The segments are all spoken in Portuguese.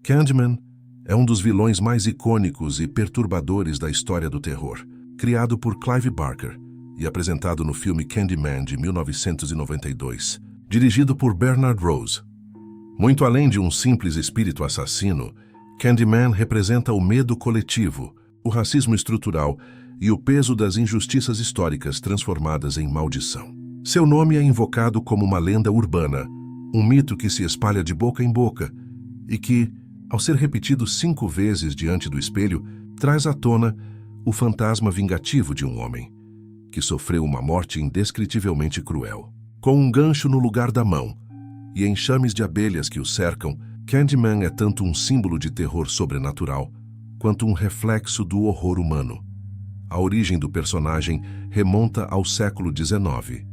Candyman é um dos vilões mais icônicos e perturbadores da história do terror, criado por Clive Barker e apresentado no filme Candyman de 1992, dirigido por Bernard Rose. Muito além de um simples espírito assassino, Candyman representa o medo coletivo, o racismo estrutural e o peso das injustiças históricas transformadas em maldição. Seu nome é invocado como uma lenda urbana, um mito que se espalha de boca em boca e que, ao ser repetido 5 vezes diante do espelho, traz à tona o fantasma vingativo de um homem, que sofreu uma morte indescritivelmente cruel. Com um gancho no lugar da mão e enxames de abelhas que o cercam, Candyman é tanto um símbolo de terror sobrenatural quanto um reflexo do horror humano. A origem do personagem remonta ao século XIX.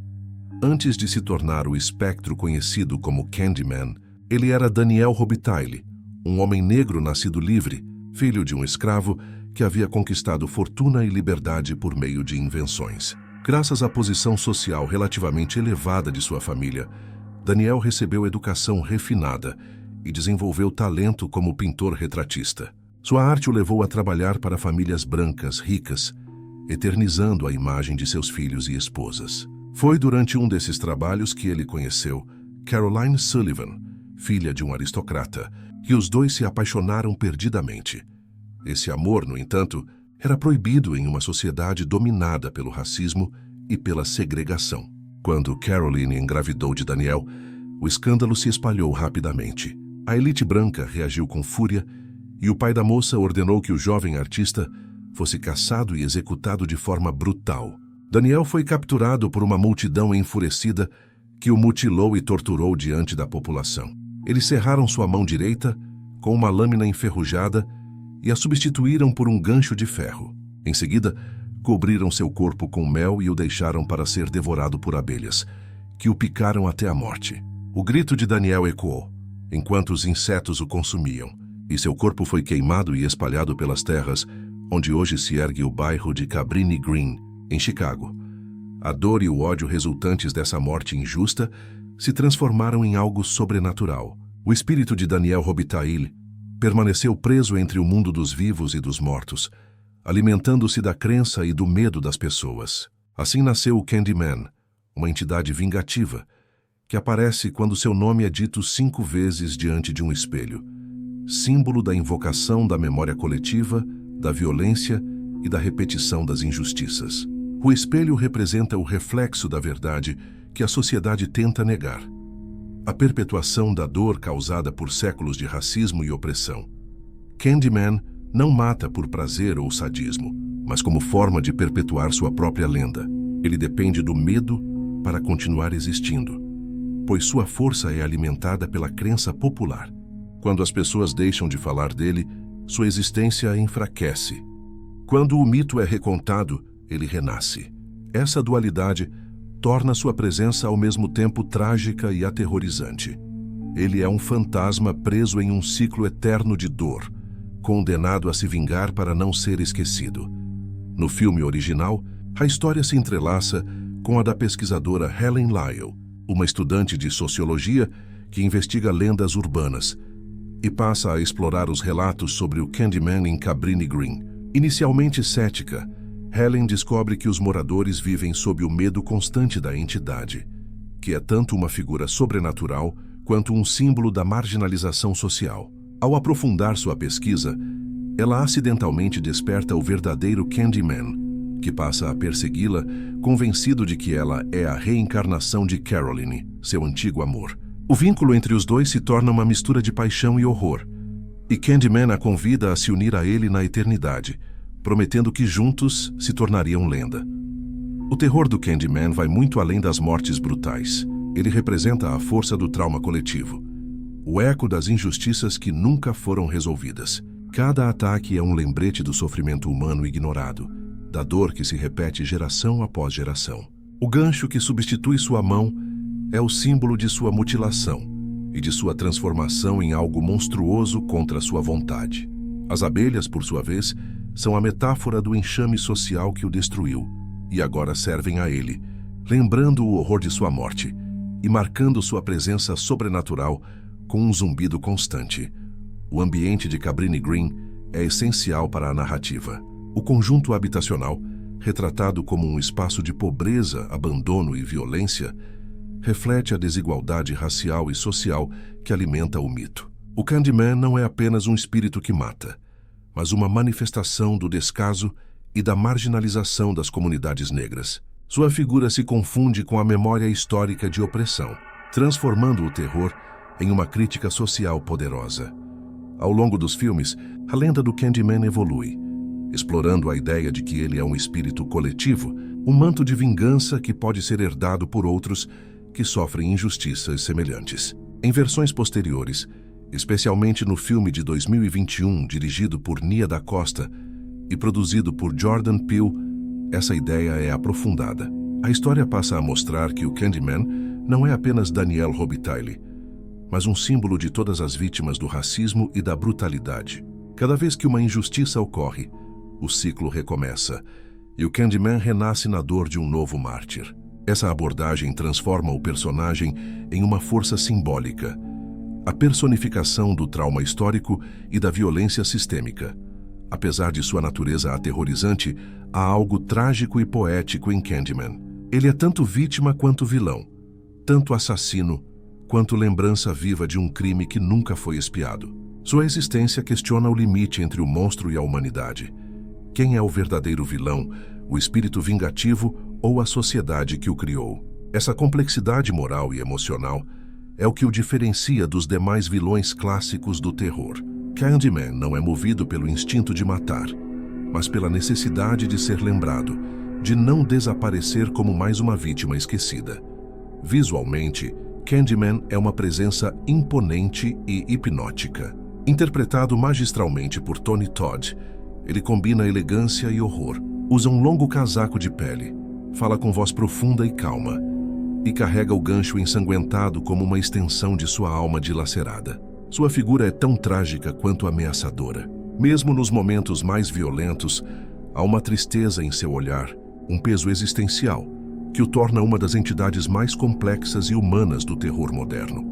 Antes de se tornar o espectro conhecido como Candyman, ele era Daniel Robitaille, um homem negro nascido livre, filho de um escravo que havia conquistado fortuna e liberdade por meio de invenções. Graças à posição social relativamente elevada de sua família, Daniel recebeu educação refinada e desenvolveu talento como pintor retratista. Sua arte o levou a trabalhar para famílias brancas ricas, eternizando a imagem de seus filhos e esposas. Foi durante um desses trabalhos que ele conheceu Caroline Sullivan, filha de um aristocrata, e os dois se apaixonaram perdidamente. Esse amor, no entanto, era proibido em uma sociedade dominada pelo racismo e pela segregação. Quando Caroline engravidou de Daniel, o escândalo se espalhou rapidamente. A elite branca reagiu com fúria e o pai da moça ordenou que o jovem artista fosse caçado e executado de forma brutal. Daniel foi capturado por uma multidão enfurecida que o mutilou e torturou diante da população. Eles serraram sua mão direita com uma lâmina enferrujada e a substituíram por um gancho de ferro. Em seguida, cobriram seu corpo com mel e o deixaram para ser devorado por abelhas, que o picaram até a morte. O grito de Daniel ecoou, enquanto os insetos o consumiam, e seu corpo foi queimado e espalhado pelas terras, onde hoje se ergue o bairro de Cabrini Green, em Chicago. A dor e o ódio resultantes dessa morte injusta se transformaram em algo sobrenatural. O espírito de Daniel Robitaille permaneceu preso entre o mundo dos vivos e dos mortos, alimentando-se da crença e do medo das pessoas. Assim nasceu o Candyman, uma entidade vingativa, que aparece quando seu nome é dito 5 vezes diante de um espelho, símbolo da invocação da memória coletiva, da violência e da repetição das injustiças. O espelho representa o reflexo da verdade que a sociedade tenta negar. A perpetuação da dor causada por séculos de racismo e opressão. Candyman não mata por prazer ou sadismo, mas como forma de perpetuar sua própria lenda. Ele depende do medo para continuar existindo, pois sua força é alimentada pela crença popular. Quando as pessoas deixam de falar dele, sua existência enfraquece. Quando o mito é recontado, ele renasce. Essa dualidade torna sua presença ao mesmo tempo trágica e aterrorizante. Ele é um fantasma preso em um ciclo eterno de dor, condenado a se vingar para não ser esquecido. No filme original, a história se entrelaça com a da pesquisadora Helen Lyle, uma estudante de sociologia que investiga lendas urbanas e passa a explorar os relatos sobre o Candyman em Cabrini Green. Inicialmente cética, Helen descobre que os moradores vivem sob o medo constante da entidade, que é tanto uma figura sobrenatural quanto um símbolo da marginalização social. Ao aprofundar sua pesquisa, ela acidentalmente desperta o verdadeiro Candyman, que passa a persegui-la, convencido de que ela é a reencarnação de Caroline, seu antigo amor. O vínculo entre os dois se torna uma mistura de paixão e horror, e Candyman a convida a se unir a ele na eternidade, prometendo que juntos se tornariam lenda. O terror do Candyman vai muito além das mortes brutais. Ele representa a força do trauma coletivo, o eco das injustiças que nunca foram resolvidas. Cada ataque é um lembrete do sofrimento humano ignorado, da dor que se repete geração após geração. O gancho que substitui sua mão é o símbolo de sua mutilação e de sua transformação em algo monstruoso contra sua vontade. As abelhas, por sua vez, são a metáfora do enxame social que o destruiu, e agora servem a ele, lembrando o horror de sua morte e marcando sua presença sobrenatural com um zumbido constante. O ambiente de Cabrini Green é essencial para a narrativa. O conjunto habitacional, retratado como um espaço de pobreza, abandono e violência, reflete a desigualdade racial e social que alimenta o mito. O Candyman não é apenas um espírito que mata, mas uma manifestação do descaso e da marginalização das comunidades negras. Sua figura se confunde com a memória histórica de opressão, transformando o terror em uma crítica social poderosa. Ao longo dos filmes, a lenda do Candyman evolui, explorando a ideia de que ele é um espírito coletivo, um manto de vingança que pode ser herdado por outros que sofrem injustiças semelhantes. Em versões posteriores, especialmente no filme de 2021, dirigido por Nia da Costa e produzido por Jordan Peele, essa ideia é aprofundada. A história passa a mostrar que o Candyman não é apenas Danielle Robitaille, mas um símbolo de todas as vítimas do racismo e da brutalidade. Cada vez que uma injustiça ocorre, o ciclo recomeça, e o Candyman renasce na dor de um novo mártir. Essa abordagem transforma o personagem em uma força simbólica, a personificação do trauma histórico e da violência sistêmica. Apesar de sua natureza aterrorizante, há algo trágico e poético em Candyman. Ele é tanto vítima quanto vilão, tanto assassino quanto lembrança viva de um crime que nunca foi expiado. Sua existência questiona o limite entre o monstro e a humanidade. Quem é o verdadeiro vilão, o espírito vingativo ou a sociedade que o criou? Essa complexidade moral e emocional é o que o diferencia dos demais vilões clássicos do terror. Candyman não é movido pelo instinto de matar, mas pela necessidade de ser lembrado, de não desaparecer como mais uma vítima esquecida. Visualmente, Candyman é uma presença imponente e hipnótica. Interpretado magistralmente por Tony Todd, ele combina elegância e horror, usa um longo casaco de pele, fala com voz profunda e calma, e carrega o gancho ensanguentado como uma extensão de sua alma dilacerada. Sua figura é tão trágica quanto ameaçadora. Mesmo nos momentos mais violentos, há uma tristeza em seu olhar, um peso existencial, que o torna uma das entidades mais complexas e humanas do terror moderno.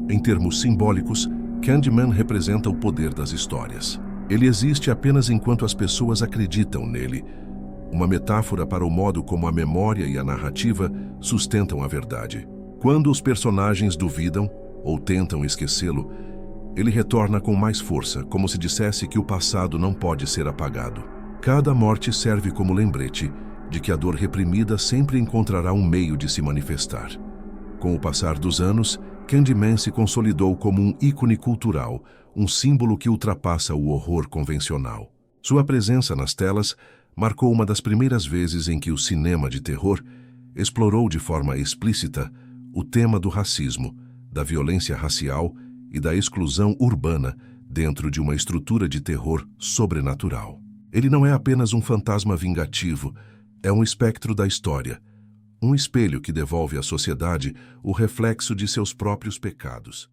Em termos simbólicos, Candyman representa o poder das histórias. Ele existe apenas enquanto as pessoas acreditam nele, uma metáfora para o modo como a memória e a narrativa sustentam a verdade. Quando os personagens duvidam ou tentam esquecê-lo, ele retorna com mais força, como se dissesse que o passado não pode ser apagado. Cada morte serve como lembrete de que a dor reprimida sempre encontrará um meio de se manifestar. Com o passar dos anos, Candyman se consolidou como um ícone cultural, um símbolo que ultrapassa o horror convencional. Sua presença nas telas marcou uma das primeiras vezes em que o cinema de terror explorou de forma explícita o tema do racismo, da violência racial e da exclusão urbana dentro de uma estrutura de terror sobrenatural. Ele não é apenas um fantasma vingativo, é um espectro da história, um espelho que devolve à sociedade o reflexo de seus próprios pecados.